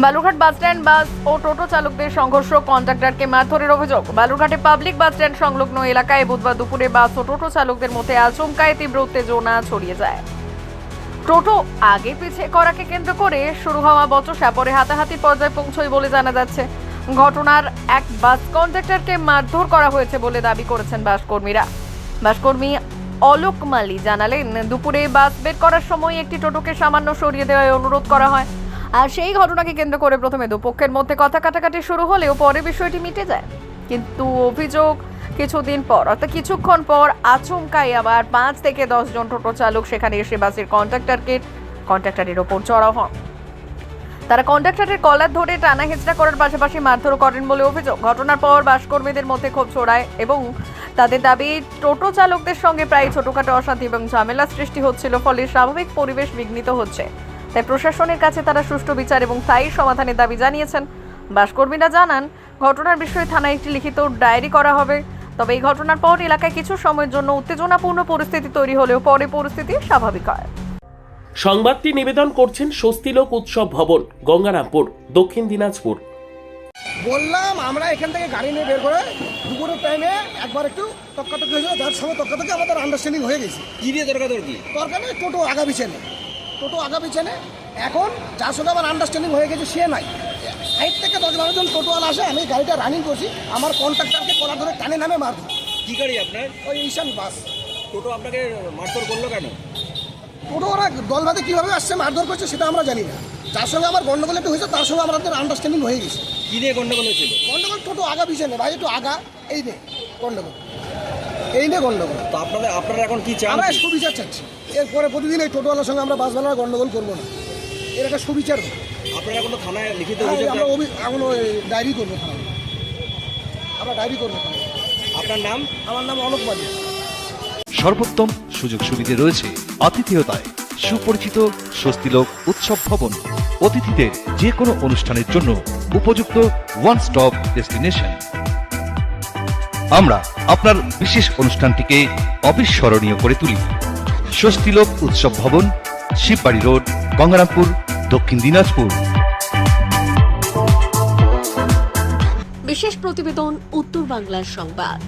Balurghat bus stand বাস ও টোটো চালকদের সংঘর্ষ, কন্ডাক্টরকে মারধরের অভিযোগ। বালুরঘাটে পাবলিক বাসস্ট্যান্ড সংলগ্ন এলাকায় বুধবার দুপুরে বাস ও টোটো চালকদের মধ্যে আচমকায় তীব্র উত্তেজনা ছড়িয়ে যায়। টোটো আগে পিছে করাকে কেন্দ্র করে শুরু হওয়া বচসা পরে হাতাহাতি পর্যায়ে পৌঁছয় বলে জানা যাচ্ছে। ঘটনার এক বাস কন্ডাক্টরকে মারধর করা হয়েছে বলে দাবি করেছেন বাসকর্মীরা। বাসকর্মী অলোক মালি জানালেন, দুপুরে বাস বের করার সময় একটি টোটোকে সামান্য সরিয়ে দেওয়ার অনুরোধ করা হয়। আর সেই ঘটনাকে কেন্দ্র করে প্রথমে দুপক্ষের মধ্যে কথা কাটাকাটি শুরু হলেও পরে বিষয়টি মিটে যায়। কিন্তু অভিযোগ, কিছুক্ষণ পর আচমকাই আবার 5 থেকে 10 জন টোটো চালক সেখানে এসে বাসের কন্ডাক্টরের ওপর চড়াও হন। তারা কন্ডাক্টরের কলার ধরে টানা হেঁচড়া করার পাশাপাশি মারধর করেন বলে অভিযোগ। ঘটনার পর বাসকর্মীদের মধ্যে ক্ষোভ ছড়ায় এবং তাদের দাবি, টোটো চালকদের সঙ্গে প্রায় ছোটখাটো অশান্তি এবং ঝামেলা সৃষ্টি হচ্ছিল, ফলে স্বাভাবিক পরিবেশ বিঘ্নিত হচ্ছে। তাই প্রশাসনের কাছে তারা সুষ্ঠু বিচার এবং স্থায়ী সমাধানের দাবি জানিয়েছেন। বাসকর্মীরা জানান, ঘটনার বিষয়ে থানায় একটি লিখিত ডায়েরি করা হবে। তবে এই ঘটনার পর এলাকায় কিছু সময়ের জন্য উত্তেজনাপূর্ণ পরিস্থিতি তৈরি হলেও পরে পরিস্থিতি স্বাভাবিক হয়। সংবাদটি নিবেদন করছেন স্বস্তিলোক উৎসব ভবন, গঙ্গারামপুর, দক্ষিণ দিনাজপুর। বললাম আমরা এখান থেকে গাড়ি নিয়ে বের করে দুপুরের টাইমে একবার একটু তর্কাতর্কি হয়েছিল, যার সঙ্গে তর্কাতর্কি আমাদের আন্ডারস্ট্যান্ডিং হয়ে গেছে। কি দিয়ে তর্কাতর্কি? নেই, টোটো আগা পিছনে এখন যার সঙ্গে আমার আন্ডারস্ট্যান্ডিং হয়ে গেছে সে নাই। সাইড থেকে 10-12 জন টোটোওয়ালা আসে, আমি গাড়িটা রানিং করছি, আমার কন্ট্রাক্টরকে কলার ধরে টানে নামে মারধর। কি গাড়ি আপনার? ওই ঈশান বাস। টোটো আপনাকে মারধর করলো কেন? টোটো ওরা দলভাতে কীভাবে আসছে মারধর করছে সেটা আমরা জানি না। যার সঙ্গে আমার গন্ডগোল একটু হয়েছে তার সঙ্গে আমাদের আন্ডারস্ট্যান্ডিং হয়ে গেছে। কি নিয়ে গন্ডগোল হয়েছিল? গন্ডগোল টোটো আগা পিছনে, ভাই একটু আগা, এই নিয়ে গন্ডগোল। তো আপনারা এখন কি চান? আমরা সুবিচার চাচ্ছি। এরপরে প্রতিদিন এই টোটোওয়ালার সঙ্গে আমরা বাসওয়ালারা গন্ডগোল করবো না, এর একটা সুবিচার হোক। আপনারা কোনো থানায় লিখিত আমরা অভিযোগ? ওই ডায়েরি করবো থানায়, আমরা ডায়েরি করবো থানায়। আপনার নাম? আমার নাম অলোক মালি। সর্বোত্তম সুযোগ সুবিধে রয়েছে আতিথেয়তায়। সুপরিচিত স্বস্তিলোক উৎসব ভবন, অতিথিদের যে কোনো অনুষ্ঠানের জন্য উপযুক্ত ওয়ান স্টপ ডেস্টিনেশন। আমরা আপনার বিশেষ অনুষ্ঠানটিকে অবিস্মরণীয় করে তুলি। স্বস্তিলোক উৎসব ভবন, শিববাড়ি রোড, গঙ্গারামপুর, দক্ষিণ দিনাজপুর। বিশেষ প্রতিবেদন, উত্তর বাংলার সংবাদ।